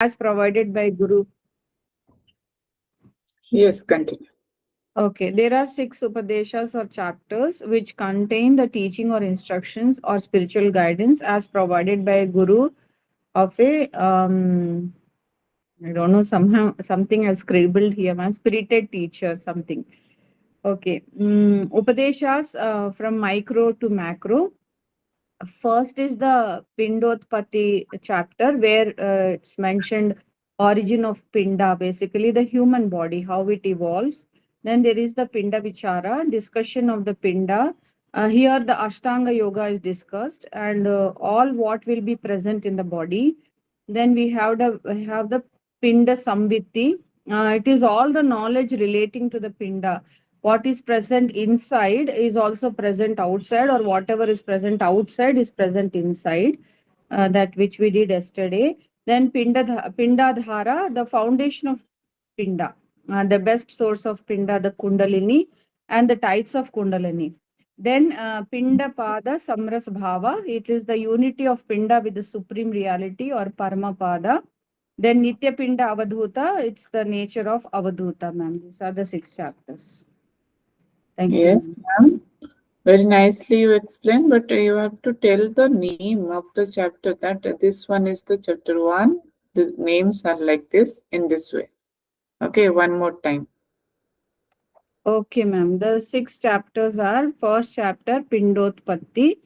as provided by Guru. Yes, continue. Okay, there are 6 Upadeshas or chapters which contain the teaching or instructions or spiritual guidance as provided by a Guru of a I don't know, somehow something I scribbled here, man. Spirited teacher, something. Okay. Upadeshas from micro to macro. First is the Pindotpati chapter, where it's mentioned origin of Pinda, basically the human body, how it evolves. Then there is the Pinda Vichara, discussion of the Pinda. Here the Ashtanga Yoga is discussed and all what will be present in the body. Then we have the Pinda Samviti. It is all the knowledge relating to the Pinda. What is present inside is also present outside, or whatever is present outside is present inside. That which we did yesterday. Then Pinda Dhara, the foundation of Pinda, the best source of Pinda, the Kundalini, and the types of Kundalini. Then Pinda Pada Samras Bhava, it is the unity of Pinda with the supreme reality or Paramapada. Then Nitya Pinda Avadhuta, it's the nature of Avadhuta, ma'am. These are the 6 chapters. Thank you, Yes, ma'am. ma'am. Very nicely you explain, but you have to tell the name of the chapter, that this one is the chapter 1. The names are like this, in this way. Okay, one more time. Okay, ma'am. The 6 chapters are first chapter, Pindotpatti,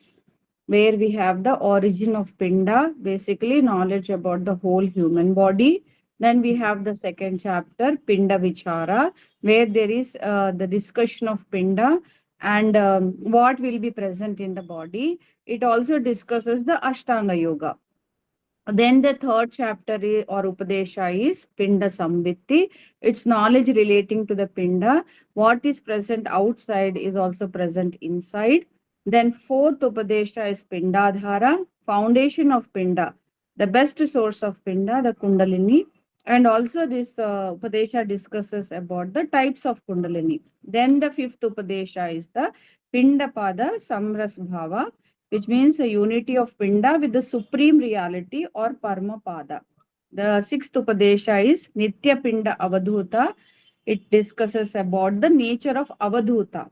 where we have the origin of Pinda, basically knowledge about the whole human body. Then we have the second chapter, Pinda Vichara, where there is the discussion of Pinda and what will be present in the body. It also discusses the Ashtanga Yoga. Then the third chapter or Upadesha is Pinda Samviti. It's knowledge relating to the Pinda. What is present outside is also present inside. Then fourth Upadesha is Pindadhara, foundation of Pinda, the best source of Pinda, the Kundalini. And also this Upadesha discusses about the types of Kundalini. Then the fifth Upadesha is the Pinda Pada Samras Bhava, which means a unity of Pinda with the supreme reality or Paramapada. The sixth Upadesha is Nitya Pinda Avadhuta. It discusses about the nature of Avadhuta.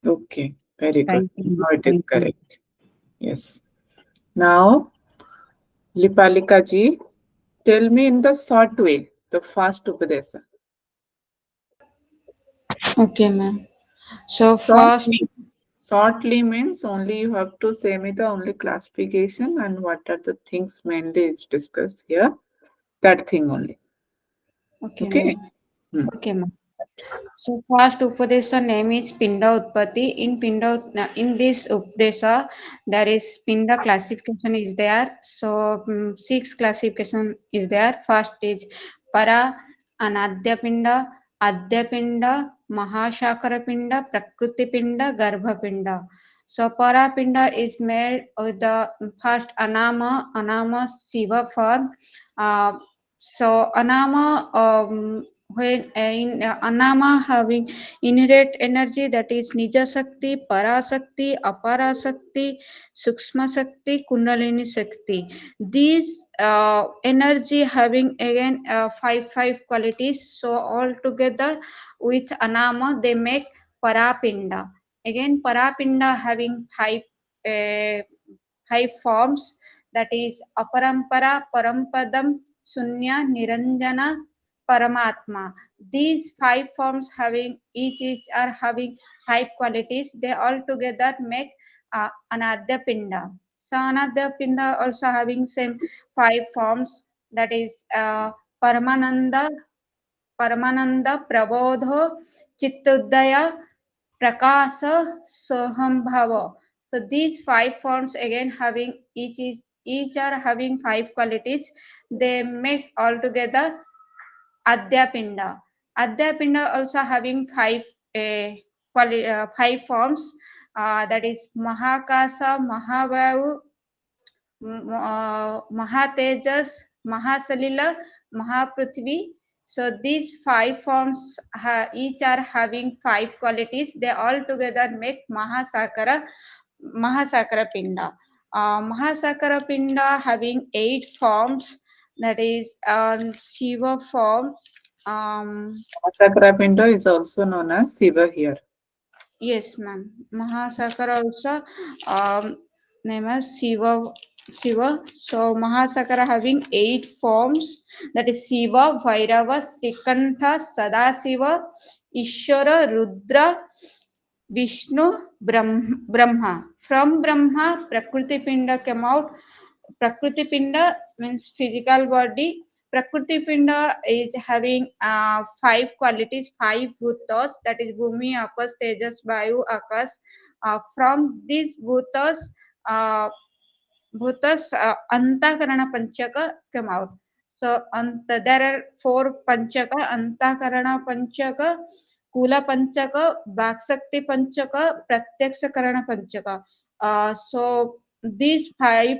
Okay, very good. Thank you. Now it is Thank you. correct. Yes. Now, Lipalika ji, tell me in the short way, the first Upadesa. Okay, ma'am. So first, Shortly. Shortly means only you have to say me the only classification and what are the things mainly is discussed here. That thing only. okay, Okay. ma'am. Hmm. Okay, ma'am. So first Upadesa name is Pinda Utpatti. In this Upadesa, there is Pinda classification is there. So 6 classification is there. First is Para, Anadya Pinda, Adya Pinda, Mahashakara Pinda, Prakriti Pinda, Garbha Pinda. So Para Pinda is made of the first Anama Shiva form. Uh, so Anama when in Anama having inherent energy, that is Nija Sakti, Para Sakti, Apara Sakti, Suksma Sakti, Kundalini Sakti. These energy having again five qualities. So all together with Anama they make Parapinda. Again Parapinda having uh, 5 forms, that is Aparampara, Parampadam, Sunya, Niranjana, Paramatma. These 5 forms having each are having 5 qualities. They all together make Anadya Pinda. So Anadya Pinda also having same 5 forms, that is Paramananda, Paramananda, Prabodho, Chittudaya, Prakasa, Sohambhava. So these 5 forms again having each are having 5 qualities. They make altogether Adyapinda. Adyapinda also having 5 forms. That is Mahakasa, Mahavayu, Mahatejas, Mahasalila, Mahaprithvi. So these 5 forms each are having 5 qualities. They all together make Mahasakara Pinda. Mahasakara Pinda having 8 forms. that is Shiva form. Um, Mahasakara Pinda is also known as Shiva here. yes, ma'am. Mahasakara also name as Shiva. Shiva. So Mahasakara having 8 forms, that is Shiva, Bhairava, Sikantha, Sadasiva, Ishvara, Rudra, Vishnu, Brahma. From Brahma, Prakriti Pinda came out. Prakriti Pinda means physical body. Prakriti Pinda is having 5 qualities, 5 bhutas, that is Bhumi, Apas, Tejas, Vayu, Akas. From these uh, bhutas, Antakarana Panchaka come out. So there are 4 Panchaka: Antakarana Panchaka, Kula Panchaka, Bhaksakti Panchaka, Pratyaksha Karana Panchaka. So these 4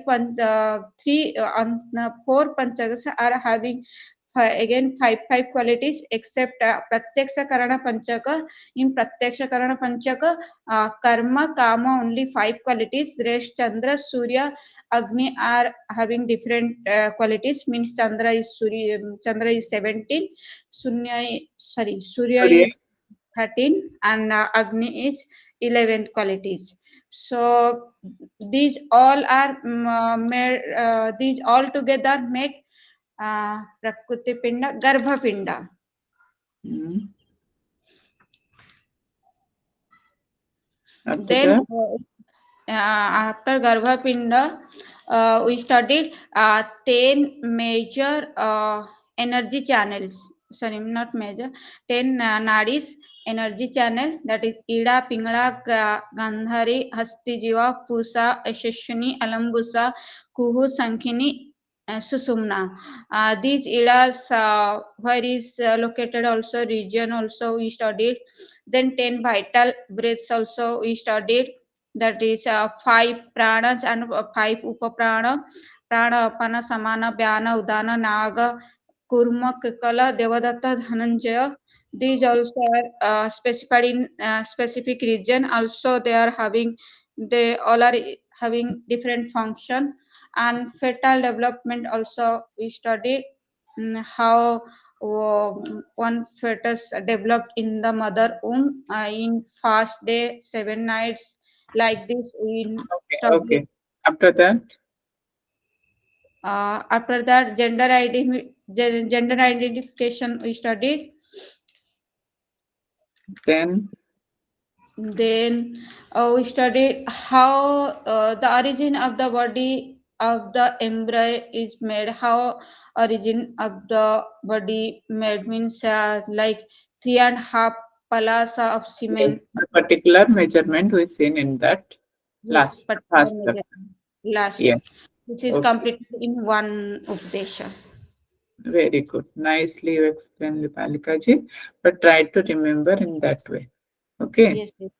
Panchakas are having again five qualities, except Pratyaksha Karana Panchaka. In Pratyaksha Karana Panchaka, Karma, Kama only 5 qualities. Rest, Chandra, Surya, Agni are having different qualities. Means Chandra is 17, Surya Surya. is 13, and Agni is 11 qualities. So these all are these all together make Prakriti Pinda, Garbha Pinda. Hmm. After Then that, after Garbha Pinda, we studied 10 major energy channels. Sorry, not major. 10 nadis energy channel, that is Ida, Pingala, Gandhari, Hastijiva, Pusa, Yashashwini, Alambusa, Kuhu, Sankhini, Susumna. These Idas, where is located also region also we studied. Then 10 vital breaths also we studied, that is 5 pranas and 5 upaprana: prana, apana, samana, vyana, udana, naga, kurma, krikala, devadatta, dhananjaya. These also are specified in specific region. Also they all are having different function. And fetal development also we studied, how one fetus developed in the mother womb in fast day, 7 nights, like this we okay, studied. okay. After that, After that, gender identification we studied. then Then we studied how the origin of the body of the embryo is made. How origin of the body made means like 3.5 palasa of semen. yes, the particular measurement we seen in that Yes, particular last chapter. measure. Last, Yeah, which is okay. completed in one Updesha. Very good. Nicely you explained, Lipalika ji, but try to remember in that way. Okay. Yes, yes,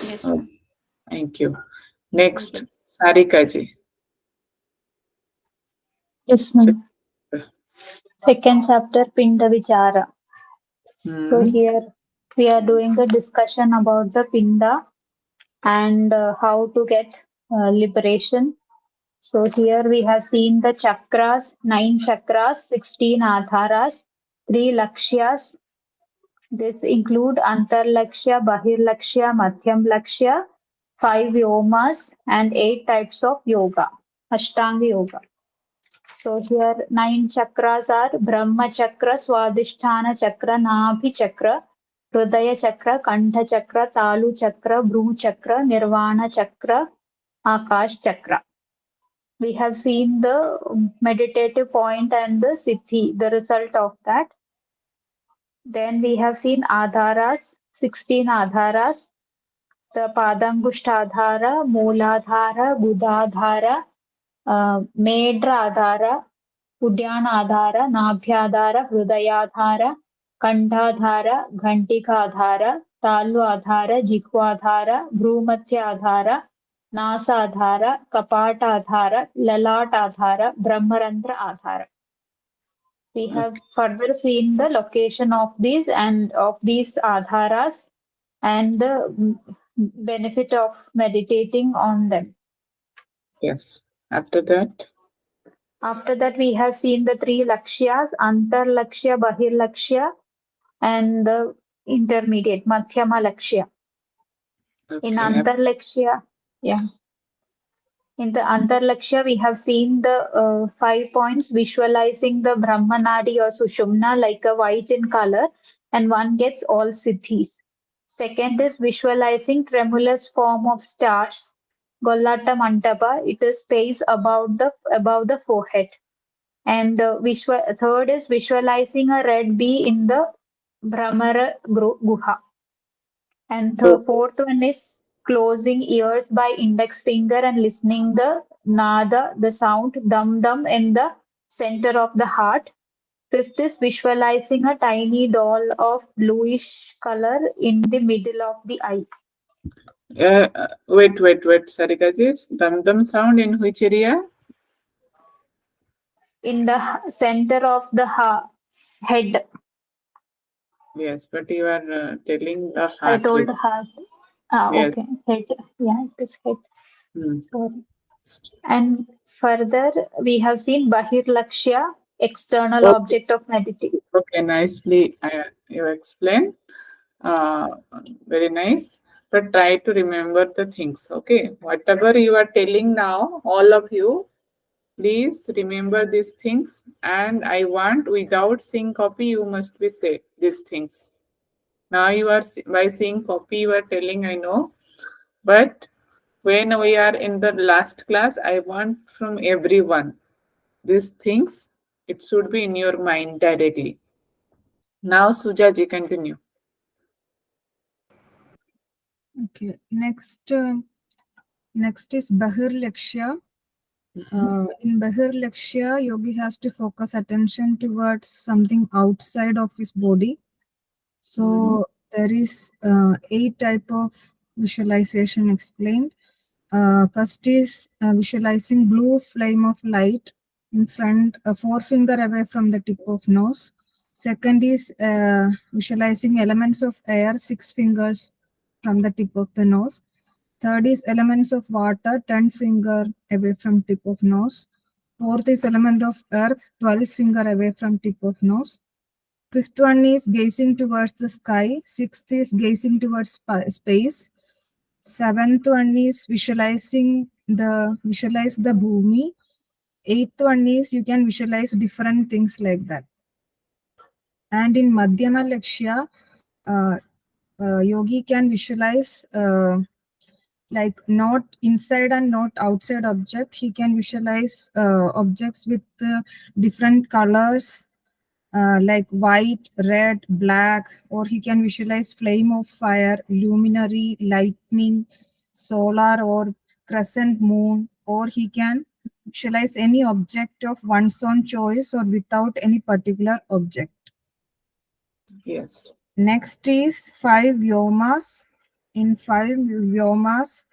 yes, Oh, ma'am. thank you. Thank Next, you. Sarika ji. Yes, ma'am. Second chapter, Pinda Vichara. So Hmm. here we are doing the discussion about the Pinda and how to get liberation. So here we have seen the chakras, 9 chakras, 16 adharas, 3 lakshyas. This include Antarlakshya, Bahirlakshya, Madhyam Lakshya, 5 yomas and 8 types of yoga, Ashtanga yoga. So here 9 chakras are Brahma chakra, Swadhisthana chakra, Nabhi chakra, Hridaya chakra, Kantha chakra, Talu chakra, Bhru chakra, Nirvana chakra, Akash chakra. We have seen the meditative point and the siddhi, the result of that. Then we have seen adharas, 16 adharas, the Padangushtadhara, Mooladhara, Budadhara, Medra उद्यानाधार नाभ्याधार हृदयाधार कंठाधार घंटिकाधार तालु आधार जिह्वाधार भ्रूमध्याधार नासाधार कपाटाधार ललाटाधार ब्रह्मरंध्र आधार. We have further seen the location of these and of these adharas and the benefit of meditating on them. Yes. After that, After that, we have seen the three lakshyas, Antar Lakshya, Bahir Lakshya, and the intermediate, Madhyama Lakshya. In Okay. Antar Lakshya, yeah. In the Antar Lakshya, we have seen the 5 points visualizing the Brahmanadi or Sushumna like a white in color, and one gets all siddhis. Second is visualizing tremulous form of stars, Gollata Mantapa. It is space above the forehead. And third is visualizing a red bee in the Brahmara Guha. And the Okay. fourth one is closing ears by index finger and listening the nada, the sound, dum dum in the center of the heart. Fifth is visualizing a tiny doll of bluish color in the middle of the eye. Wait, Sarikaji. Dum dum sound in which area? In the center of the head. Yes, but you are telling the I heart told rate. heart. Okay. Yes. Head. Yeah, it is head. Hmm. Sorry. And further, we have seen Bahir Lakshya, external Okay. object of meditation. Okay. Nicely, you explain. Uh, Very nice. But try to remember the things. Okay. Whatever you are telling now, all of you, please remember these things. And I want, without seeing copy, you must be say these things. Now you are by seeing copy, you are telling. I know, but when we are in the last class, I want from everyone these things. It should be in your mind directly. Now, Sujaji, continue. Okay. Next is Bahir Lakshya. In Bahir Lakshya, yogi has to focus attention towards something outside of his body. So there is 8 type of visualization explained. First is visualizing blue flame of light in front, a forefinger away from the tip of nose. Second is visualizing elements of air, 6 fingers from the tip of the nose. Third is elements of water, 10 finger away from tip of nose. Fourth is element of earth, 12 finger away from tip of nose. Fifth one is gazing towards the sky. Sixth is gazing towards space. Seventh one is visualize the bhumi. Eighth one is you can visualize different things like that. And in Madhyama Lakshya, yogi can visualize like not inside and not outside object. He can visualize objects with different colors like white, red, black, or he can visualize flame of fire, luminary, lightning, solar or crescent moon, or he can visualize any object of one's own choice or without any particular object. Yes. Next is 5 Vyomas. In 5 Vyomas,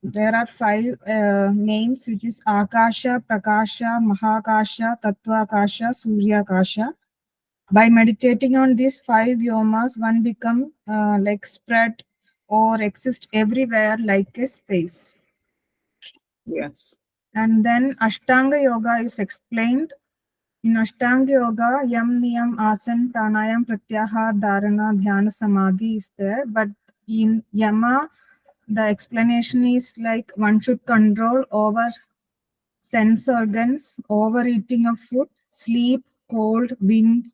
there are 5 names, which is Akasha, Prakasha, Mahakasha, Tattvakasha, Suryakasha. By meditating on these 5 Vyomas, one become like spread or exist everywhere like a space. Yes. And then Ashtanga Yoga is explained. In Ashtanga Yoga, Yam, Niyam, Asan, Pranayam, Pratyahar, Dharana, Dhyana, Samadhi is there. But in Yama, the explanation is like one should control over sense organs, overeating of food, sleep, cold, wind,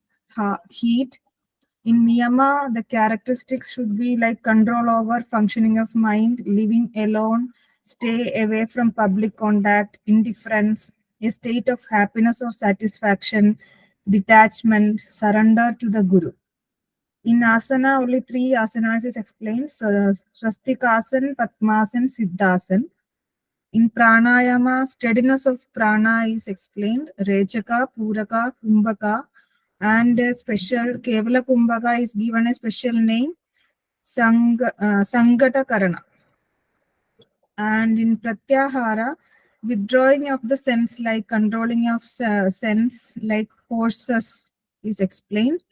heat. In Niyama, the characteristics should be like control over functioning of mind, living alone, stay away from public contact, indifference, a state of happiness or satisfaction, detachment, surrender to the Guru. In asana, only 3 asanas is explained: Swastikasan, Padmasan, Siddhasan. In pranayama, steadiness of prana is explained: Rechaka, Puraka, Kumbhaka, and a special Kevala Kumbhaka is given a special name, Sangata Karana. And in Pratyahara, withdrawing of the sense, like controlling of sense like horses is explained.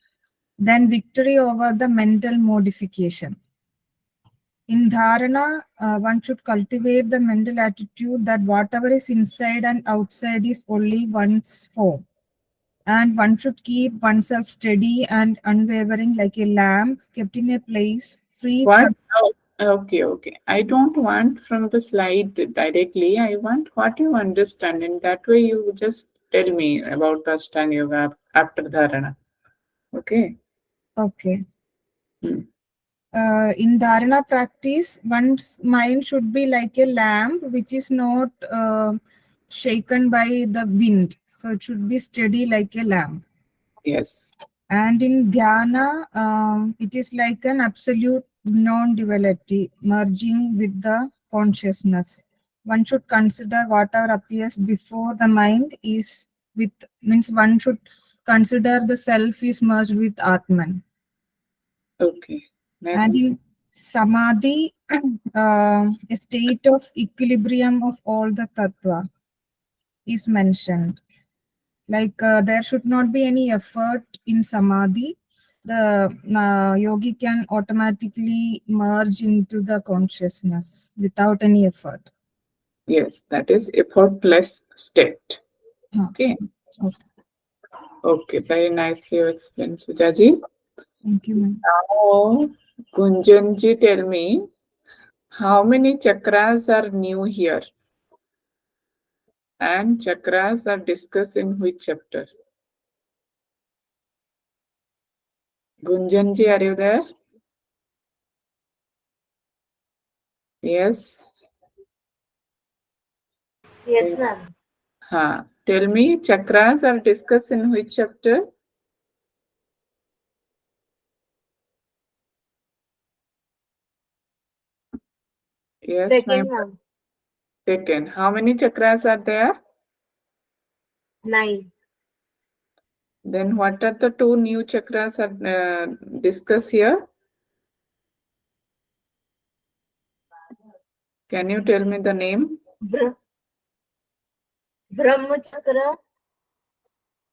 Then victory over the mental modification. In dharana, one should cultivate the mental attitude that whatever is inside and outside is only one's form. And one should keep oneself steady and unwavering like a lamp kept in a place free What? from... Oh, okay. I don't want from the slide directly. I want what you understand. In that way, you just tell me about the Ashtanga Yoga after Dharana. Okay. Okay. Hmm. In dharana practice, one's mind should be like a lamp which is not shaken by the wind. So it should be steady like a lamp. Yes. And in dhyana, it is like an absolute non-duality merging with the consciousness. One should consider whatever appears before the mind is with, means one should consider the self is merged with Atman. Okay. And Next. in samadhi, a state of equilibrium of all the tattva is mentioned. Like there should not be any effort in samadhi. The yogi can automatically merge into the consciousness without any effort. Yes, that is effortless state. Huh. Okay. Okay. Okay, very nicely you explained, Sujaji. Thank you, ma'am. Now, Gunjanji, tell me, how many chakras are new here? And chakras are discussed in which chapter? Gunjanji, are you there? Yes. Yes, ma'am. Tell me, chakras are discussed in which chapter? Yes, Second, ma'am. ma'am. Second. How many chakras are there? 9. Then what are the two new chakras are discussed here? Can you tell me the name? Brahma Chakra.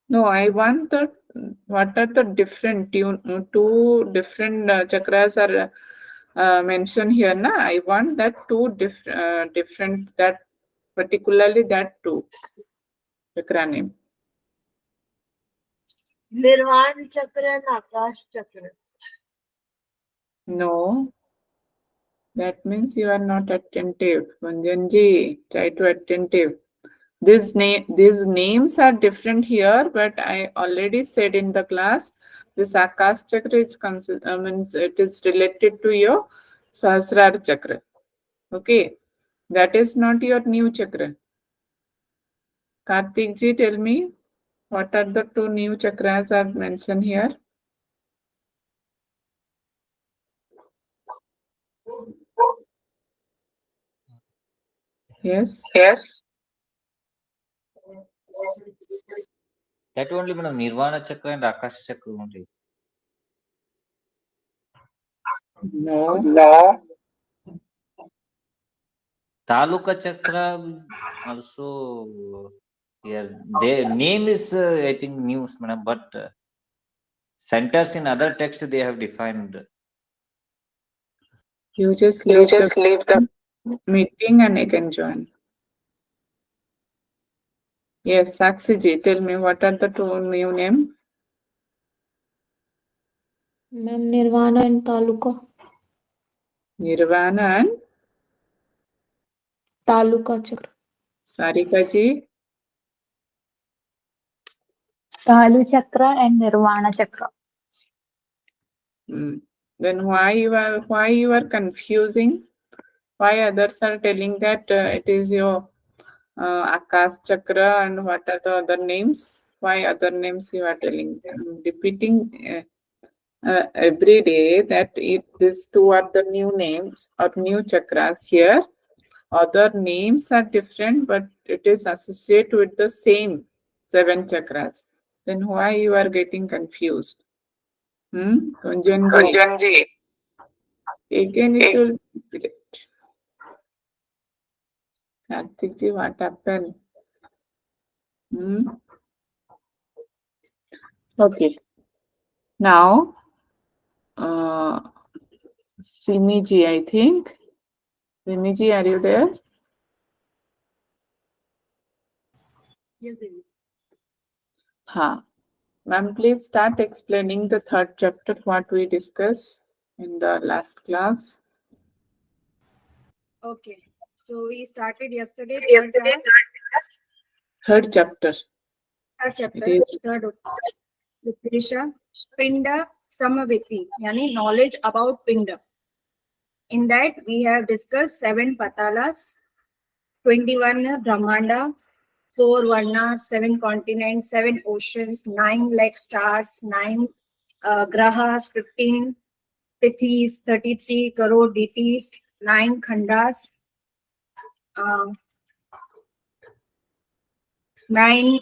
No, I want the what are the different two different chakras are mentioned here. Na, I want that two different that particularly that two chakra name. Nirvana Chakra and Akash Chakra. No, that means you are not attentive. Gunjanji, try to attentive. These names are different here, but I already said in the class, this Akash chakra is means it is related to your Sahasrara chakra. Okay, that is not your new chakra. Kartik ji, tell me, what are the two new chakras are mentioned here? Yes. Yes. That only madam Nirvana Chakra and Akasha Chakra only. No. No. Taluka Chakra also here. Their name is I think news, madam, but centers in other texts they have defined. You just leave the meeting and I can join. Yes, Sakshi ji, tell me what are the two new name? Ma'am, Nirvana and Taluka. Nirvana and Taluka Chakra. Sarika ji. Talu Chakra and Nirvana Chakra. Then why you are confusing? Why others are telling that it is your Akash Chakra and what are the other names? Why other names you are telling? Repeating every day that these two are the new names or new chakras here. Other names are different, but it is associated with the same 7 chakras. Then why you are getting confused? Kunjanji. Again it will repeat. Kartik ji, what happened? Okay. Now, Simiji, I think. Simiji, are you there? Yes, Devi. Ha. Ma'am, please start explaining the third chapter, what we discussed in the last class. Okay. So we started yesterday, third class, Third chapter. third chapter, It is third Prepration, Pinda Samaviti, yani knowledge about Pinda. In that, we have discussed 7 patalas, 21 Brahmanda, 4 Varnas, 7 continents, 7 oceans, 9 like stars, 9 grahas, 15 tithis, 33 crore deities, 9 khandas, 9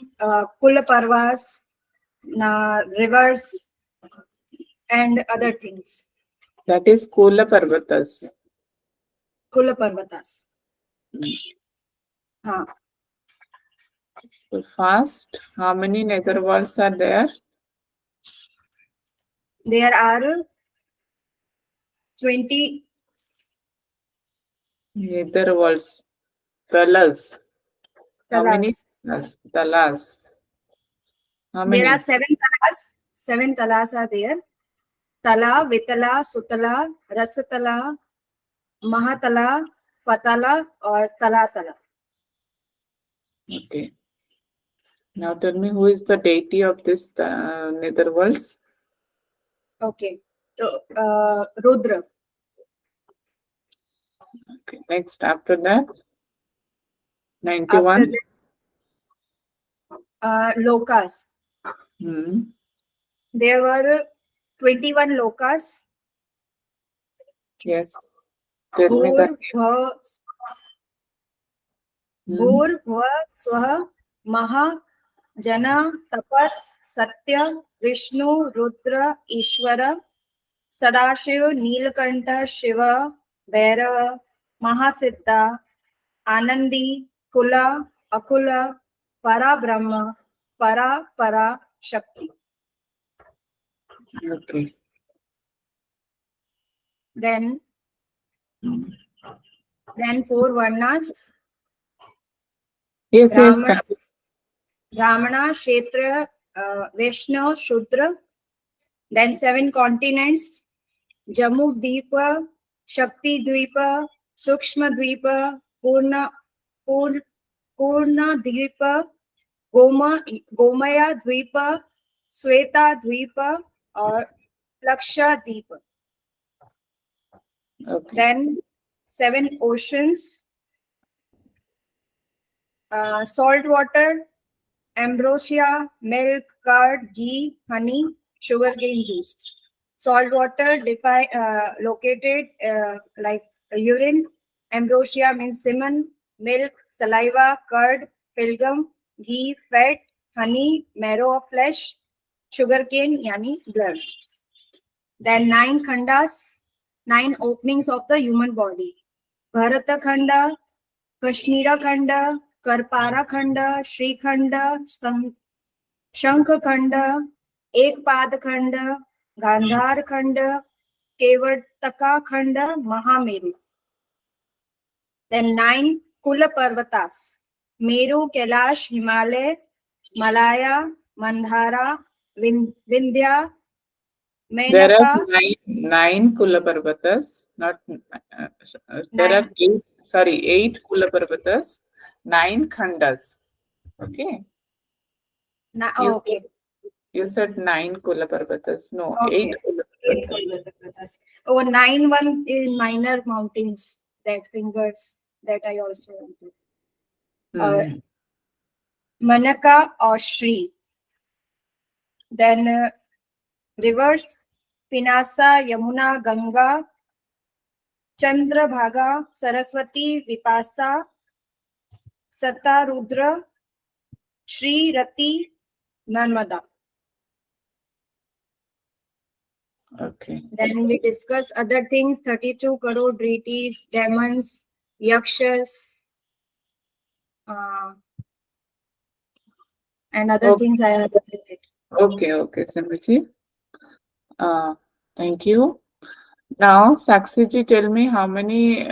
Kula Parvas, rivers, and other things. that is Kula Parvatas. Kula Parvatas. So first, how many nether worlds are there? There are 20 Nether worlds. Talas. How many talas. talas? How many? There are 7 talas. 7 talas are there. Tala, Vitala, Sutala, Rasatala, Mahatala, Patala, or Talatala. Okay. Now tell me, who is the deity of this nether worlds? Okay. So, Rudra. Okay. Next, after that, After 91. that, Lokas. There were 21 Lokas. Yes. Tell me that. Bhur, Bhva, Swaha, Maha, Jana, Tapas, Satya, Vishnu, Rudra, Ishvara, Sadashiv, Nilakanta, Shiva, Bhairava, Mahasiddha, Anandi, Kula, Akula, Para Brahma, Para Shakti. Okay. Then 4 Varnas. Yes, yes. Brahmana, Brahmana, Kshetra, Vaishnav, Shudra. Then 7 continents. Jammu Dvipa, Shakti Dvipa, Suksma Dvipa, Purna Dvipa, Gomaya Dvipa, Sweta Dvipa, or Laksha Dvipa. Okay. Then 7 oceans, salt water, ambrosia, milk, curd, ghee, honey, sugarcane juice. Salt water located like urine. Ambrosia means semen, milk, saliva, curd, phlegm, ghee, fat, honey, marrow of flesh, sugarcane, yani blood. Then 9 khandas, 9 openings of the human body. Bharata khanda, Kashmira khanda, Karpara khanda, Shri khanda, Shankh khanda, Ekpad khanda, Gandhar khanda, Kevataka khanda, Mahameru. Then 9 Kula Parvatas, Meru, Kailash, Himalaya, Malaya, Mandhara, Vindhya, There are Menaka. nine Kula Parvatas, not there are 8 Kula Parvatas, 9 Khandas. Okay. Okay. You said 9 Kula Parvatas. No, Okay. 8 Kula 8 Parvatas. Kula Parvatas. Oh, 9 one in minor mountains, that fingers that I also wanted. Manaka or Shri. Then rivers, Pinasa, Yamuna, Ganga, Chandrabhaga, Saraswati, Vipasa, Sata, Rudra, Shri, Rati, Narmada. Okay. Then we discuss other things, 32 crore deities, demons, yakshas, and other things I have related. Okay, Simriti. Thank you. Now, Saksiji, tell me how many,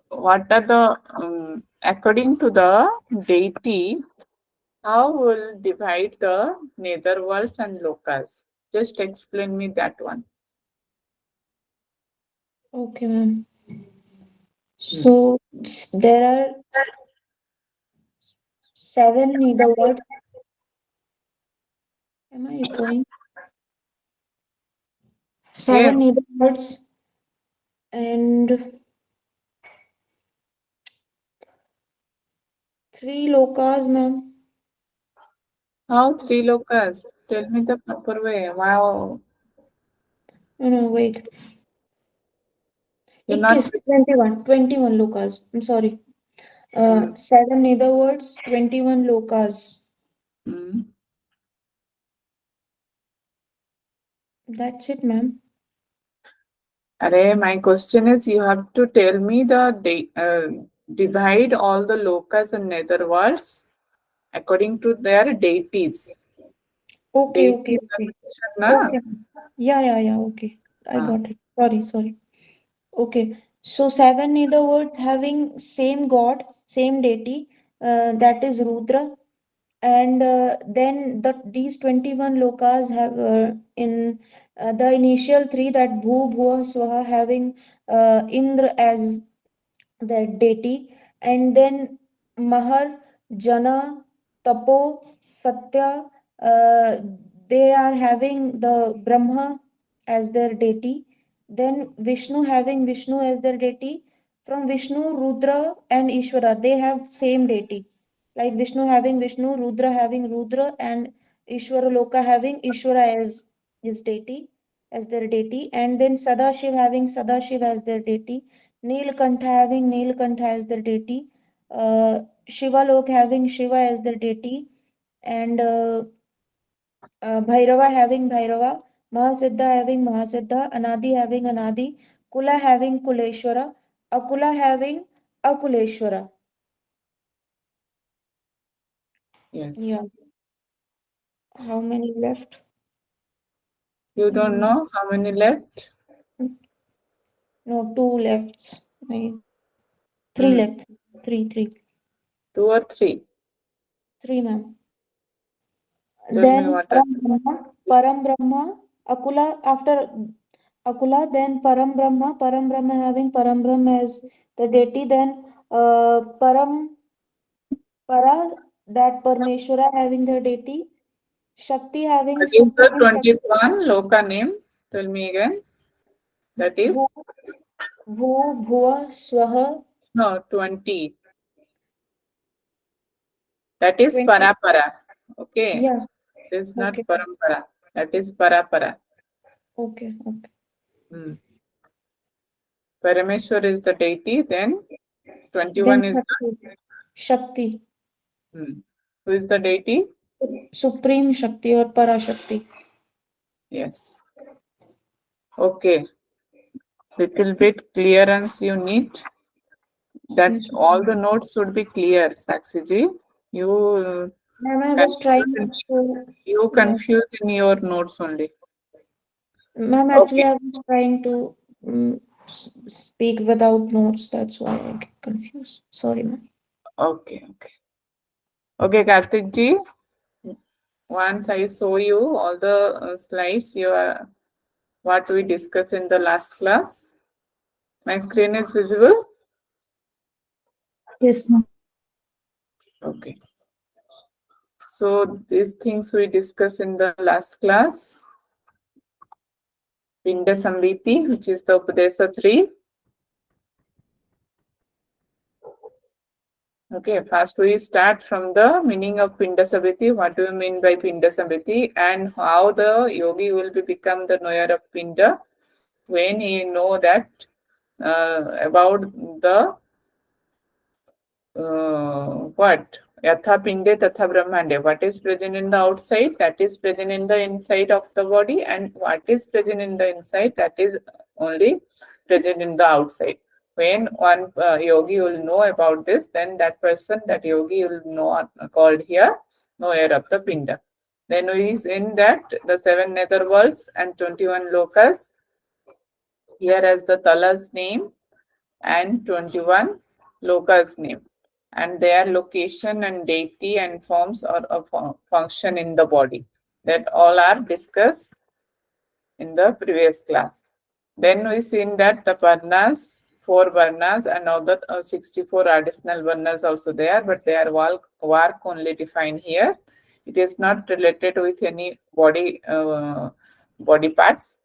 what are the, according to the deity, how will divide the netherworlds and lokas? Just explain me that one. Okay, ma'am. So there are 7 netherworlds. Am I going? 7 netherworlds and 3 lokas, ma'am. How 3 lokas? Tell me the proper way. Wow. No, wait. You're not 21 lokas. I'm sorry. 7 netherworlds, 21 lokas. Mm. That's it, ma'am. Arey, my question is, you have to tell me the divide all the lokas and netherworlds according to their deities. Okay, okay, Deities are okay. mentioned, na? Okay. Yeah, okay. I Ah. got it. Sorry. Okay. So 7 netherworlds having same god, same deity, that is Rudra. And then these 21 lokas have in the initial 3, that Bhu, Bhuva, Swaha, having Indra as their deity, and then Mahar, Jana, Tapo, Satya, uh, they are having the Brahma as their deity, then Vishnu having Vishnu as their deity. From Vishnu, Rudra and Ishvara, they have same deity, like Vishnu having Vishnu, Rudra having Rudra, and Ishvara Loka having Ishvara as his deity, as their deity, and then Sadashiv having Sadashiv as their deity, Nilkantha having Nilkantha as their deity, Shiva Lok having Shiva as their deity, and Bhairava having Bhairava, Mahasiddha having Mahasiddha, Anadi having Anadi, Kula having Kuleshwara, Akula having Akuleshwara. Yes. Yeah. How many left? You don't know how many left? No, 2 left. Right. 3 Hmm. left. Three. 2 or 3? 3, ma'am. Tell me Then what are Param Brahma, Akula after Akula, then Param Brahma having Param Brahma as the deity, then Param Para, that Parmeshwara having the deity, Shakti having What is the Supreme Shakti, 21 loka name? Tell me again. That is? Bhu, Bhuva, Swaha, No, 20. That is 20. Parapara. Okay. Yeah, This is not okay, Parampara. That is Parapara. okay. Hmm. Parameshwar is the deity, then 21 Then is Shakti, the, who is the deity? Supreme Shakti or Parashakti. Yes. Okay. Little bit clearance you need. That all the notes should be clear, Saksiji. You Ma'am, I was trying to. you Yeah. confuse in your notes only. Ma'am, actually, Okay. I was trying to speak without notes. That's why I get confused. Sorry, ma'am. Okay. Okay, Karthik ji. Once I show you all the slides, what we discussed in the last class. My screen is visible? Yes, ma'am. Okay. So these things we discussed in the last class. Pinda Samriti, which is the Upadesa 3. Okay, first we start from the meaning of Pinda Samriti. What do you mean by Pinda Samriti, and how the yogi will become the knower of Pinda when he know that about the what? Yatha Pinde Tatha Brahmande. What is present in the outside, that is present in the inside of the body, and what is present in the inside, that is only present in the outside. When one yogi will know about this, then that person, that yogi will know, called here knower of the Pinda. Then we is in that the 7 nether worlds and 21 lokas here as the Tala's name and 21 Loka's name, and their location and deity and forms or a function in the body. That all are discussed in the previous class. Then we seen that the varnas, 4 varnas and other 64 additional varnas also there, but they are work only defined here. It is not related with any body parts.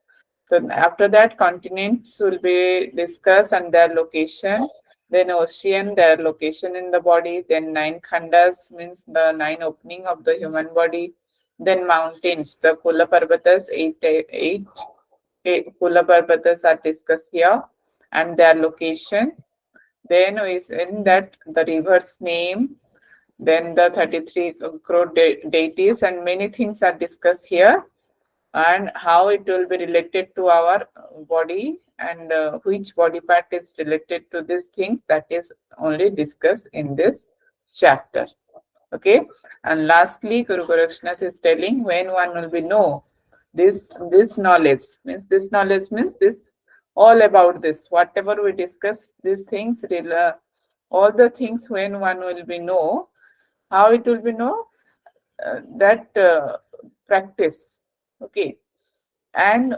So after that, continents will be discussed and their location. Then ocean, their location in the body. Then 9 khandas means the 9 opening of the human body. Then mountains, the Kula Parvatas, eight Kula Parvatas are discussed here and their location. Then we in that the river's name. Then the 33 crore deities and many things are discussed here, and how it will be related to our body and which body part is related to these things, that is only discussed in this chapter. Okay, and lastly Guru Gorakshnath is telling when one will be know this knowledge means this all about this, whatever we discuss these things, all the things, when one will be know, how it will be know, that practice. Okay, and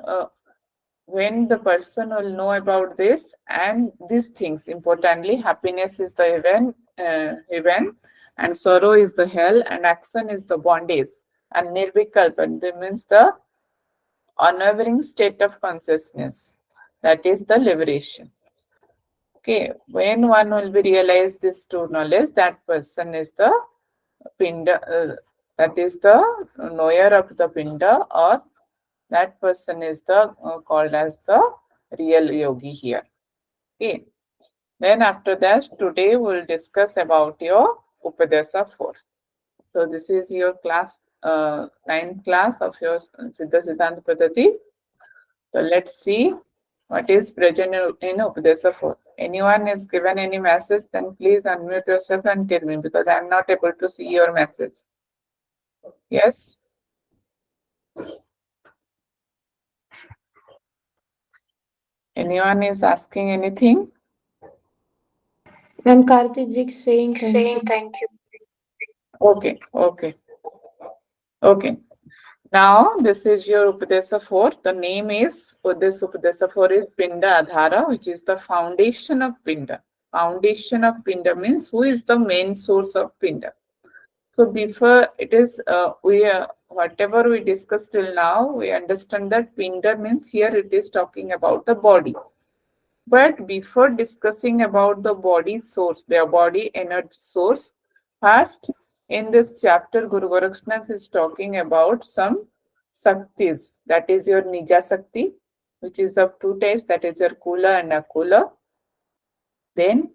when the person will know about this and these things, importantly, happiness is the heaven and sorrow is the hell and action is the bondage, and nirvikalpa, that means the unwavering state of consciousness, that is the liberation. Okay, when one will be realize this true knowledge, that person is the pinda, that is the knower of the pinda, or that person is the called as the real yogi here. Okay. Then after that, today we'll discuss about your Upadesa 4. So this is your class, 9th class of your Siddhasiddhanta Paddhati. So let's see what is present in Upadesa 4. Anyone is given any message, then please unmute yourself and tell me, because I am not able to see your message. Yes? Anyone is asking anything? Ma'am, Karthik is saying thank you. Okay, okay. Okay. Now this is your Upadesa 4. The name is, for this Upadesa 4 is Pinda Adhara, which is the foundation of Pinda. Foundation of Pinda means who is the main source of Pinda. So before it is, whatever we discussed till now, we understand that Pinda means here it is talking about the body. But before discussing about the body source, the body energy source, first in this chapter, Guru Gorakshnath is talking about some saktis. That is your Nija Sakti, which is of 2 types, that is your Kula and Akula. Then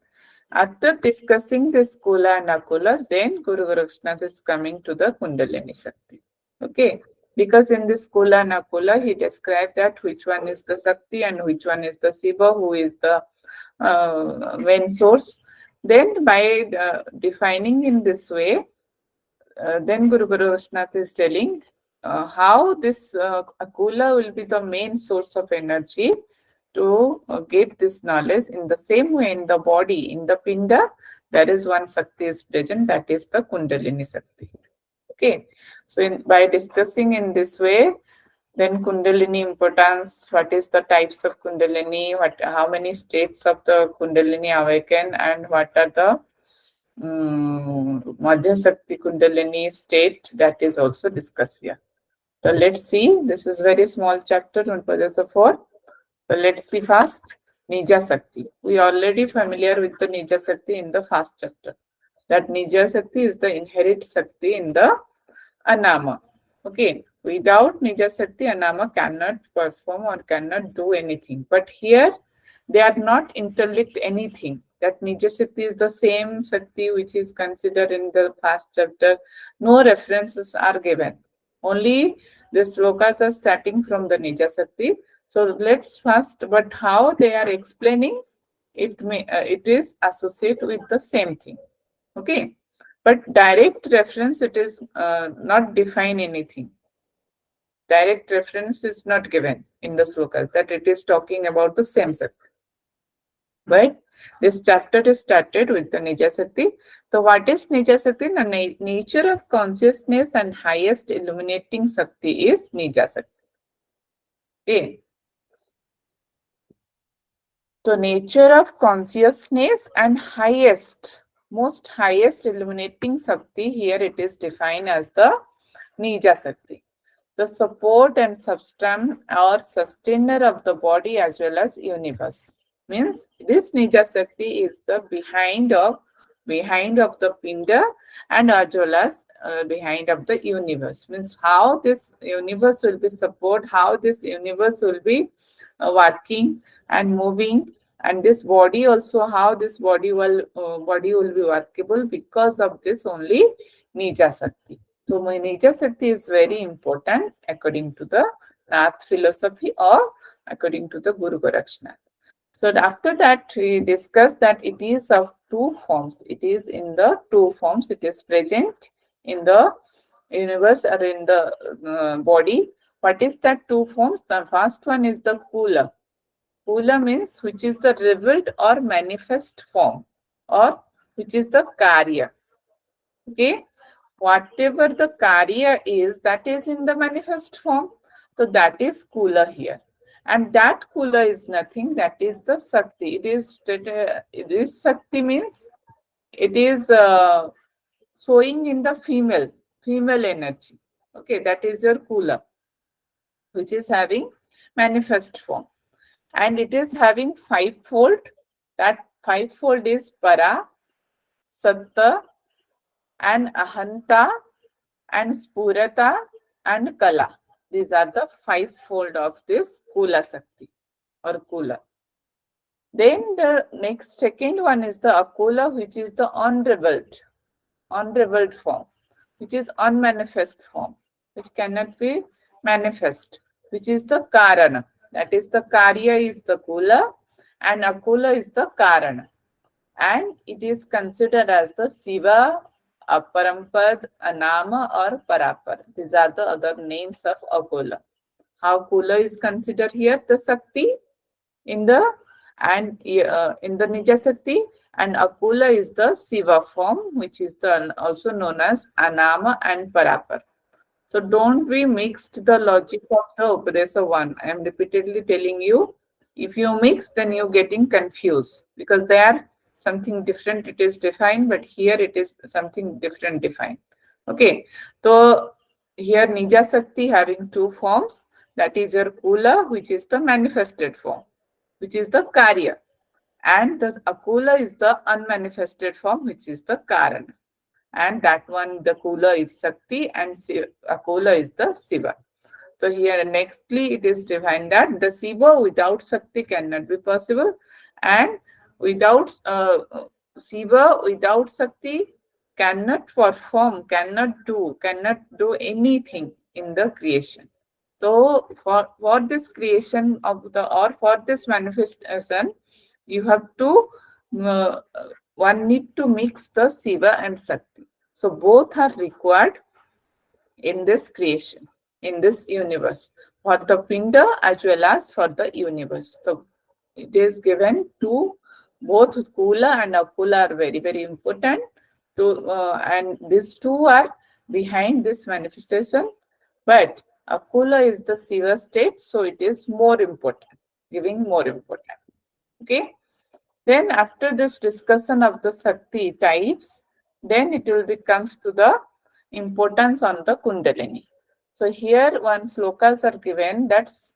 after discussing this Kula and Akula, then Guru Gorakshnath is coming to the Kundalini Sakti. Okay, because in this Kula and Akula, he described that which one is the Sakti and which one is the Shiva, who is the main source. Then by defining in this way, then Guru Gorakshnath is telling how this Akula will be the main source of energy to get this knowledge. In the same way, in the body, in the Pinda, there is one Sakti is present, that is the Kundalini Sakti. Okay, so by discussing in this way, then Kundalini importance, what is the types of Kundalini, how many states of the Kundalini awaken, and what are the Madhya Sakti Kundalini state, that is also discussed here. So let's see, this is very small chapter, Upadesa 4. So let's see first, Nija Sakti. We are already familiar with the Nija Sakti in the first chapter. That Nija Sakti is the inherent Sakti in the Anama. Okay, without Nija Sakti, Anama cannot perform or cannot do anything. But here, they are not interlinked anything. That Nija Sakti is the same Sakti which is considered in the first chapter. No references are given. Only the slokas are starting from the Nija Sakti. So let's first, but how they are explaining, it is associated with the same thing. Okay, but direct reference, it is not define anything. direct reference is not given in the slokas that it is talking about the same sakti. But this chapter is started with the Nija Sakti. So what is Nija Sakti? The nature of consciousness and highest illuminating Sakti is Nija Sakti. Okay. So nature of consciousness and most highest illuminating Sakti, here it is defined as the Nija Sakti. The support and substance or sustainer of the body as well as universe. Means this Nija Sakti is the behind of the Pinda and as well as behind of the universe. Means how this universe will be support, how this universe will be working and moving, and this body also, how this body will be workable because of this only Nija Sakti. So my Nija Sakti is very important according to the Nath philosophy or according to the Guru Gorakshnath. So after that, we discussed that it is of two forms. It is in the two forms. It is present in the universe or in the body. What is that two forms? The first one is the Kula. Kula means which is the revealed or manifest form, or which is the Karya. Okay. Whatever the Karya is, that is in the manifest form. So that is Kula here. And that Kula is nothing, that is the Sakti. This Sakti means it is showing in the female energy. Okay, that is your Kula, which is having manifest form. And it is having fivefold. That fivefold is Para, Satta, and Ahanta, and Spurata, and Kala. These are the fivefold of this Kula Sakti or Kula. Then the second one is the Akula, which is the unrevealed form, which is unmanifest form, which cannot be manifest, which is the Karana. That is the Karya is the Kula and Akula is the Karana. And it is considered as the Siva, Aparampad, Anama or Parapar. These are the other names of Akula. How Kula is considered here? The Sakti in the Nija Sakti, and Akula is the Siva form, which is also known as Anama and Parapar. So don't be mixed the logic of the Upadesa 1. I am repeatedly telling you, if you mix, then you're getting confused because they are something different. It is defined, but here it is something different defined. Okay, so here Nija Sakti having two forms. That is your Kula, which is the manifested form, which is the Karya, and the Akula is the unmanifested form, which is the Karana. And that one, the Kula is Sakti and Akula is the Siva. So here nextly it is defined that the Siva without Sakti cannot be possible, and without Siva without Sakti cannot perform, cannot do anything in the creation. So for this creation of for this manifestation, you have to one need to mix the Siva and Sakti. So both are required in this creation, in this universe, for the Pinda as well as for the universe. So it is given to both Kula and Akula are very, very important. And these two are behind this manifestation. But Akula is the Siva state, so it is more important, giving more important. Okay. Then after this discussion of the Sakti types, then it will comes to the importance on the Kundalini. So here one slokas are given, that's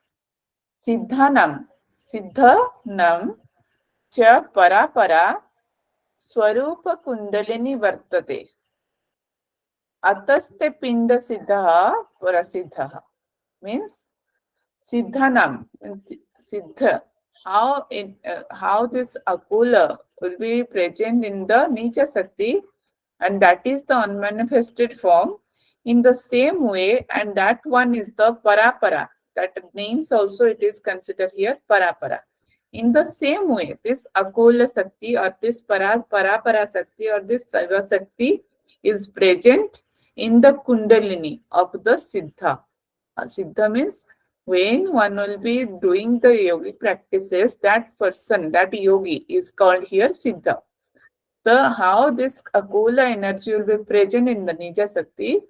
Siddhanam cha para swarupa Kundalini vartate ataste pinda siddha parasiddha. Means Siddhanam, Siddha, how this Akula will be present in the Nija Sakti, and that is the unmanifested form in the same way, and that one is the Parapara. That names also it is considered here Parapara. In the same way, this Akula Sakti or this Parapara Sakti or this Siva Sakti is present in the Kundalini of the Siddha. Siddha means when one will be doing the yogic practices, that person, that yogi is called here Siddha. So how this Akula energy will be present in the Nija Sakti,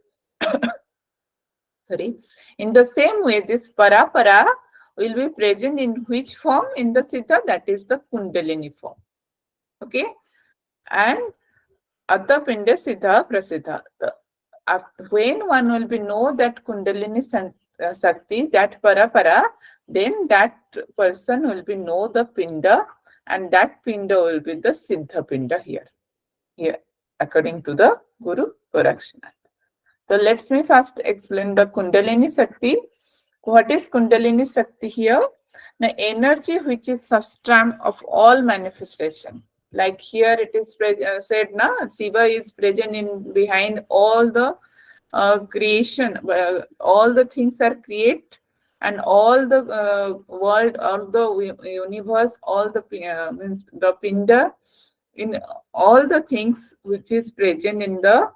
sorry, in the same way this Parapara will be present in which form? In the Siddha, that is the Kundalini form. Okay, and Atapinda Siddha Prasiddha. When one will be know that Kundalini Sakti, that Parapara, then that person will be know the Pinda, and that Pinda will be the Siddha Pinda here, according to the Guru Gorakshanath. So let me first explain the Kundalini Sakti. What is Kundalini Sakti here? The energy which is substance of all manifestation. Like here it is said, na, Shiva is present in behind all the creation, all the things are created, and all the world, all the universe, all the means the Pinda, in all the things which is present in the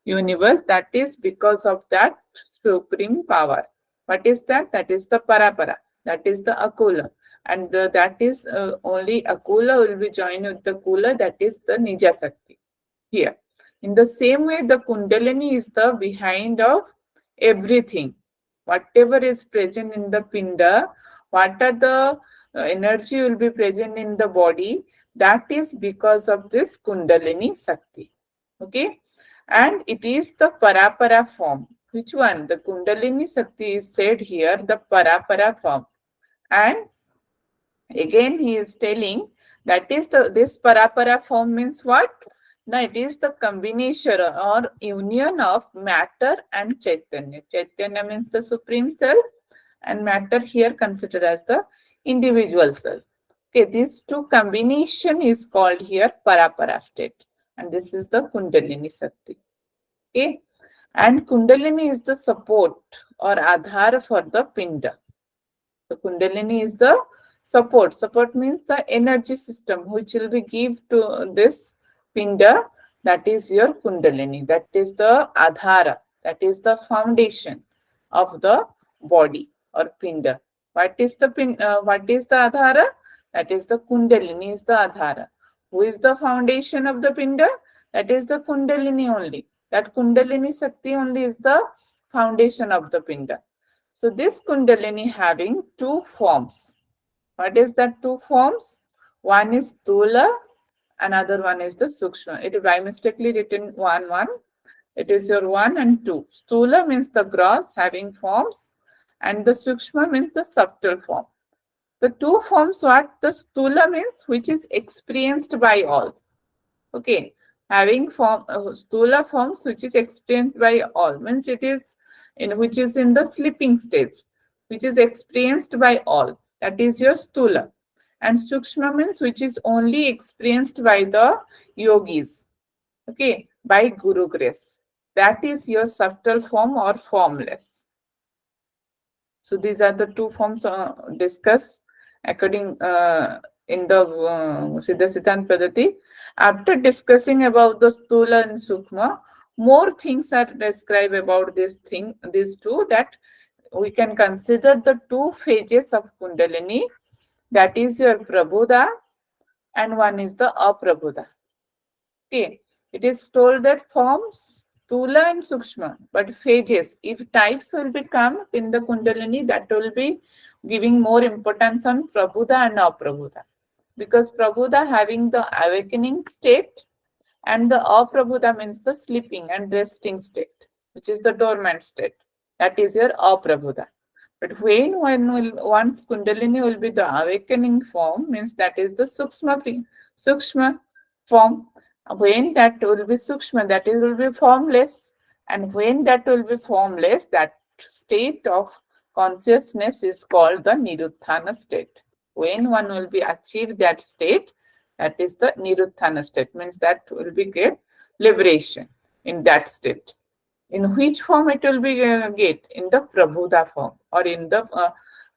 universe, that is because of that supreme power. What is that? That is the Parapara. That is the Akula. And that is only Akula will be joined with the Kula, that is the Nija Sakti. Here. In the same way, the Kundalini is the behind of everything. Whatever is present in the Pinda, what are the energy will be present in the body, that is because of this Kundalini Sakti. Okay. And it is the Parapara form. Which one? The Kundalini Sakti is said here, the Parapara form. And again he is telling that is this Parapara form means what? Now it is the combination or union of matter and Chaitanya. Chaitanya means the supreme self, and matter here considered as the individual self. Okay, these two combination is called here Parapara state, and this is the Kundalini Sakti. Okay, and Kundalini is the support or Adhar for the Pinda. The Kundalini is the support. Support means the energy system which will be give to this Pinda, that is your Kundalini. That is the Adhara. That is the foundation of the body or Pinda. What is the Adhara? That is the Kundalini is the Adhara. Who is the foundation of the Pinda? That is the Kundalini only. That Kundalini Sakti only is the foundation of the Pinda. So this Kundalini having two forms. What is that two forms? One is Stula, another one is the Suksma. It is by mistakenly written 1, 1. It is your 1 and 2. Stula means the gross having forms, and the Suksma means the subtle form. The two forms, what? The Stula means which is experienced by all. Okay, having form Stula forms which is experienced by all means it is which is in the sleeping stage, which is experienced by all. That is your Stula. And Sukshma means which is only experienced by the yogis. Okay, by Guru grace. That is your subtle form or formless. So these are the two forms discussed according in the Siddhasiddhanta Paddhati. After discussing about the Stula and Sukma, more things are described about these two, that we can consider the two phases of Kundalini, that is your Prabhuda and one is the Aprabhuda. Okay, it is told that forms Stula and Sukshma, but phases, if types will become in the Kundalini, that will be giving more importance on Prabhuda and Aprabhuda. Because Prabhuda having the awakening state, and the Aprabhuda means the sleeping and resting state, which is the dormant state. That is your Aprabhuda. But when once Kundalini will be the awakening form, means that is the Sukshma form. When that will be Sukshma, that will be formless. And when that will be formless, that state of consciousness is called the Niruddhana state. When one will be achieved that state, that is the Niruddhana state, means that will be get liberation in that state. In which form it will be get? In the Prabhuda form or in the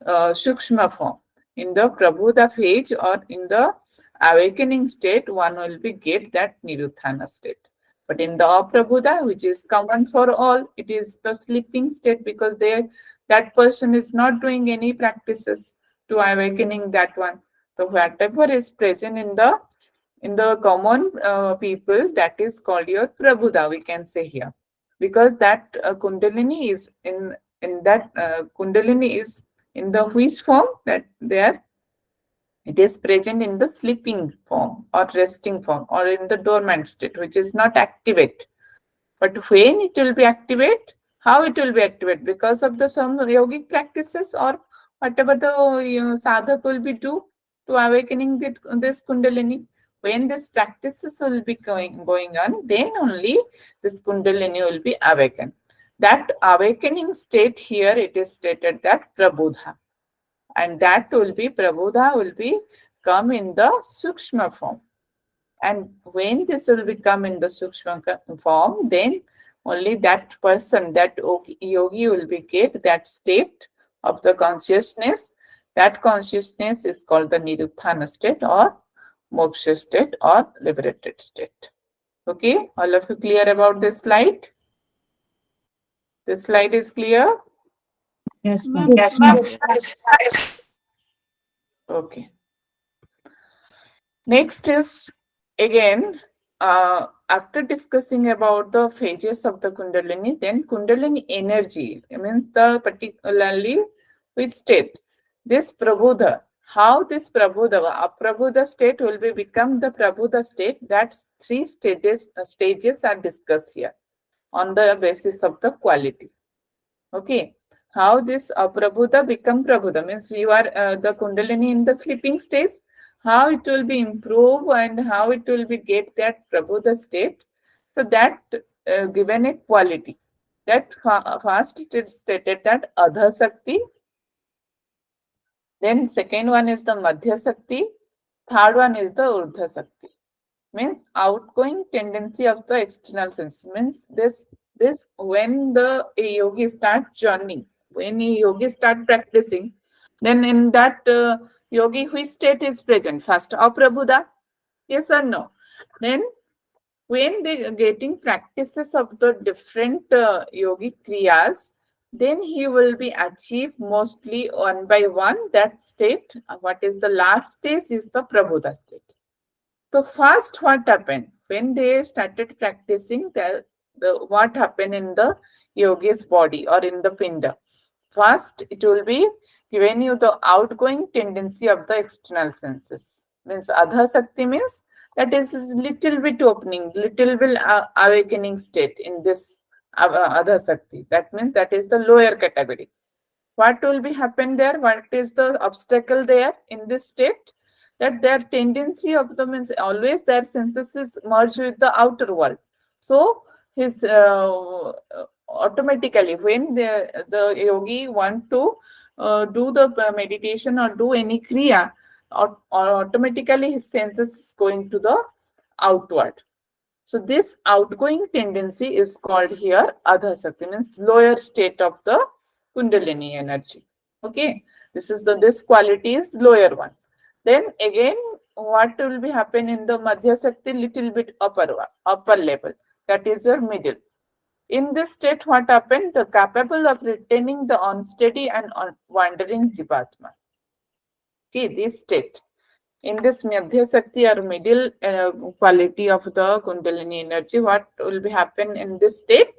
Sukshma form. In the Prabhuda phase or in the awakening state, one will be get that Niruddhana state. But in the aprabhuda, which is common for all, it is the sleeping state, because that person is not doing any practices to awakening that one. So whatever is present in the common people, that is called your prabhuda, we can say here, because that kundalini is in that kundalini is in the which form, that there it is present in the sleeping form or resting form or in the dormant state, which is not activate. But when it will be activate, how it will be activate? Because of the some yogic practices or whatever the sadhak will be do to awakening this kundalini. When these practices will be going on, then only this kundalini will be awakened. That awakening state here, it is stated that prabhuda. And that will be, prabhuda will be come in the suksma form. And when this will become in the suksma form, then only that person, that yogi will be get that state of the consciousness. That consciousness is called the niruddhana state or moksha state or liberated state. Okay, all of you clear about this slide? This slide is clear? Yes, ma'am. Yes, ma'am. Okay. Next is, again, after discussing about the phases of the kundalini, then kundalini energy, means the particularly which state, this prabhuda, how this prabhuda, aprabhuda state will be become the prabhuda state. That's three stages are discussed here on the basis of the quality. Okay, how this aprabhuda become prabhuda, means you are the kundalini in the sleeping stage, how it will be improved and how it will be get that prabhuda state. So that given a quality. That first it is stated that adha sakti, then second one is the madhya sakti, third one is the urdha sakti. Means outgoing tendency of the external sense. Means this when the yogi start journeying, when a yogi start practicing, then in that yogi which state is present? First aprabhuda, yes or no? Then when they are getting practices of the different yogic kriyas, then he will be achieved mostly one by one that state. What is the last stage is the prabhuda state. So first, what happened when they started practicing? The what happened in the yogi's body or in the pinda? First, it will be given you the outgoing tendency of the external senses. Means adha sakti means that is little bit opening, little bit awakening state in this adha sakti. That means that is the lower category. What will be happen there? What is the obstacle there in this state? That their tendency of the means always their senses is merged with the outer world. So his automatically when the yogi want to do the meditation or do any kriya, or automatically his senses is going to the outward. So this outgoing tendency is called here adha sakti, means lower state of the kundalini energy. Okay, this quality is lower one. Then again, what will be happen in the madhya sakti? Little bit upper level, that is your middle. In this state, what happened? The capable of retaining the unsteady and wandering jivatma. Okay, this state. In this madhya sakti or middle quality of the kundalini energy, what will be happen in this state?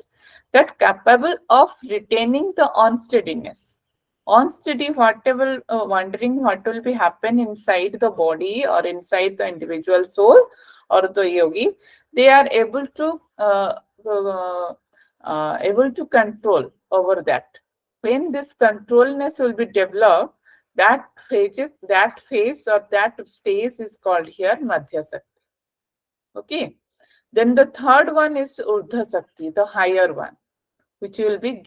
That capable of retaining the unsteadiness. Unsteady, whatever wandering, what will be happen inside the body or inside the individual soul or the yogi, they are able to control over that. When this controlness will be developed, that phase or that stage is called here madhya sakti. Okay, then the third one is urdha sakti, the higher one, which will be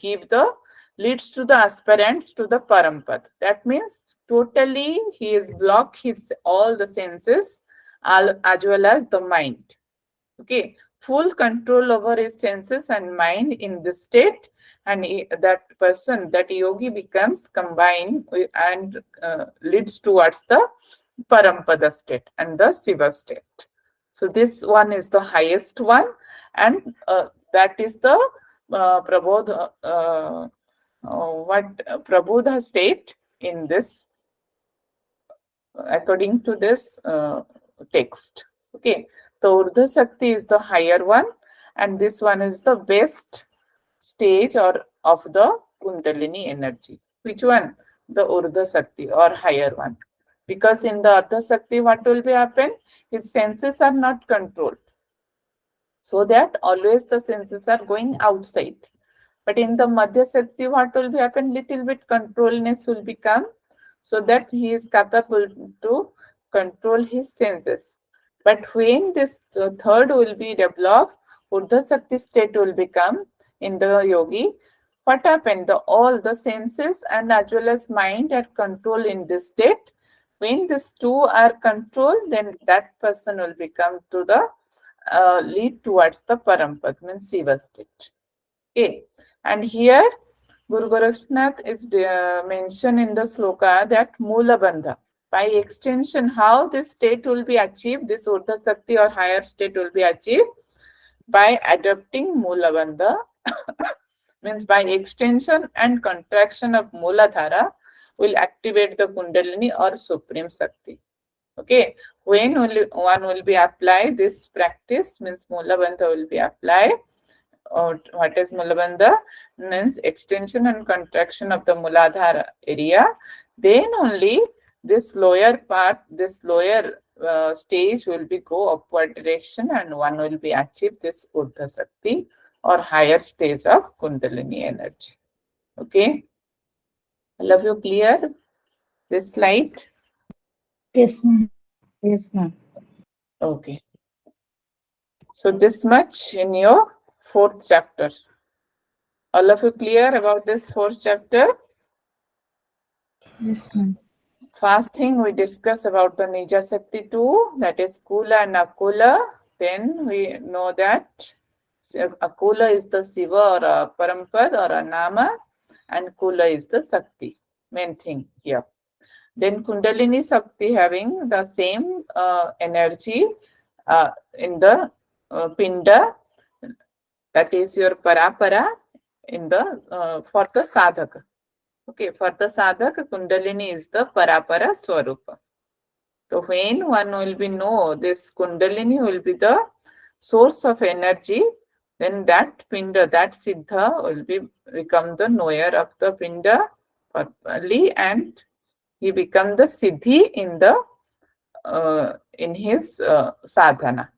leads to the aspirants to the parampad. That means totally he is blocked his all the senses as well as the mind. Okay, full control over his senses and mind in this state, and that person, that yogi becomes combined and leads towards the parampada state and the Shiva state. So this one is the highest one, and that is the Prabodha, what Prabhuda state in this, according to this text. Okay, the Urdhva Sakti is the higher one, and this one is the best stage or of the Kundalini energy. Which one? The Urdhva Sakti or higher one. Because in the Ardha Sakti, what will be happen? His senses are not controlled. So that always the senses are going outside. But in the Madhya Sakti, what will be happen? Little bit controlness will become, so that he is capable to control his senses. But when this third will be developed, Urdhva Sakti state will become in the yogi. What happened? All the senses and as well as mind are controlled in this state. When these two are controlled, then that person will become to the lead towards the Parampad, means Shiva state. Okay, and here Guru Gorakshnath is mentioned in the sloka that Mula Bandha. By extension, how this state will be achieved, this Urdhva Sakti or higher state will be achieved by adopting Mula Bandha. Means by extension and contraction of Muladhara will activate the Kundalini or Supreme Sakti. Okay, when one will be applied this practice, means Mula Bandha will be applied. What is Mulabandha? Means extension and contraction of the Muladhara area. Then only this lower part, this lower stage will be go upward direction, and one will be achieve this Urdhva Sakti or higher stage of Kundalini energy. Okay, all of you clear this slide? Yes, ma'am. Yes, ma'am. Okay. So this much in your 4th chapter. All of you clear about this 4th chapter? Yes, ma'am. First thing we discuss about the Nija Sakti 2, that is Kula and Akula. Then we know that Akula is the Siva or a Parampad or a Nama, and Kula is the Sakti. Main thing here. Then Kundalini Sakti having the same energy in the Pinda, that is your Parapara in the for the Sadhaka. Okay, for the sadhak, Kundalini is the Parapara Swarupa. So when one will be know this Kundalini will be the source of energy, then that Pinda, that Siddha will become the knower of the Pinda properly, and he become the Siddhi in the in his sadhana.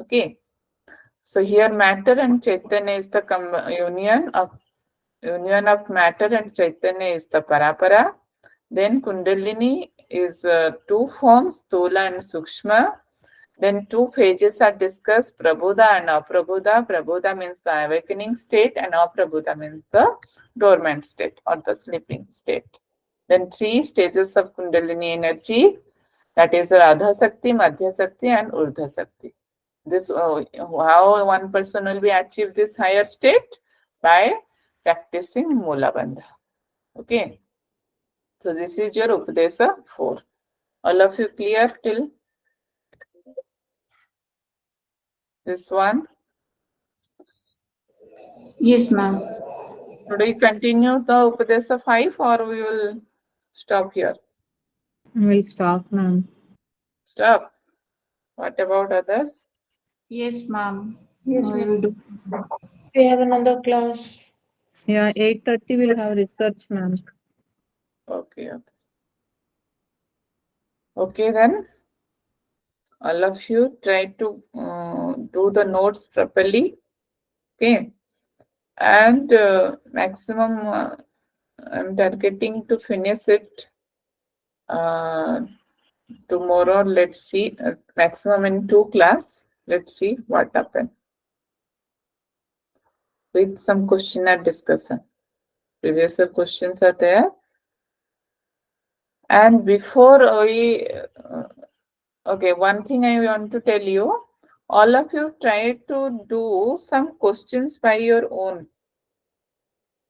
Okay. So here matter and Chaitanya is the union of matter and Chaitanya is the Parapara. Then Kundalini is 2 forms, Stula and Suksma. Then 2 phases are discussed, Prabhuda and Aprabhuda. Prabhuda means the awakening state, and Aprabhuda means the dormant state or the sleeping state. Then 3 stages of Kundalini energy, that is Radha Sakti, Madhya Sakti and Urdhva Sakti. This how one person will be achieve this higher state? By practicing Mula Bandha. Okay. So this is your Upadesa 4. All of you clear till this one? Yes, ma'am. Should we continue the Upadesa 5 or we will stop here? We'll stop, ma'am. Stop. What about others? Yes, ma'am. Yes, We ma'am. will do. We have another class. Yeah, 8:30 we'll have research, ma'am. Okay. Okay then. All of you try to do the notes properly. Okay. And maximum I'm targeting to finish it tomorrow. Let's see, maximum in 2 class. Let's see what happens with some questionnaire discussion. Previous year questions are there. And before we okay, one thing I want to tell you, all of you try to do some questions by your own.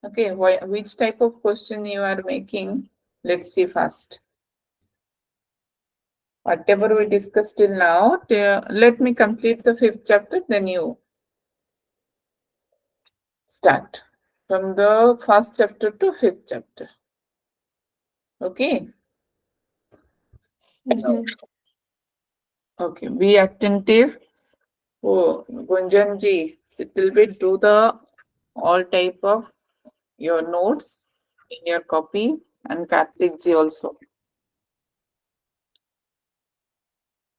Okay, which type of question you are making? Let's see first. Whatever we discussed till now, let me complete the 5th chapter, then you start from the first chapter to fifth chapter. Okay. Yes, ma'am. Okay. Be attentive. Oh, Gunjanji, little bit do the all type of your notes in your copy, and Karthik ji also.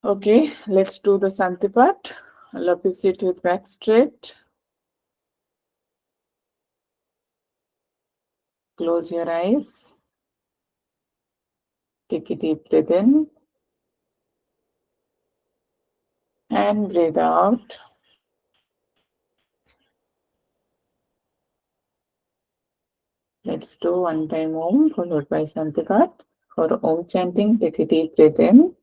Okay, let's do the Santi part. Love you sit with back straight. Close your eyes. Take a deep breath in. And breathe out. Let's do one time Om followed by Santi part. For Om chanting, take a deep breath in.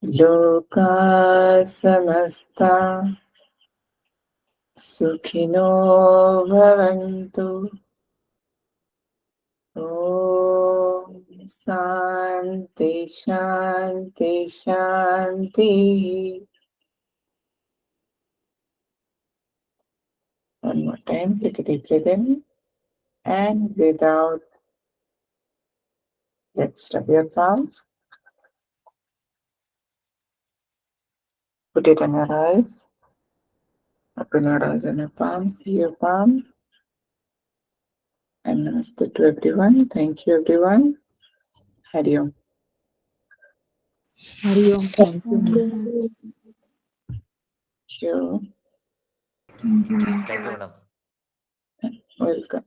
Loka samasta sukhino bhavantu. Om Santi Shanti Shanti. One more time, take a deep breath in and breathe out. Let's rub your palm. Put it on your eyes. Open your eyes and your palm. See your palm. And namaste to everyone. Thank you, everyone. Hari Om. Hari Om. Thank you. Thank you, ma'am. Thank you. Thank you, ma'am. Thank you, madam. Welcome.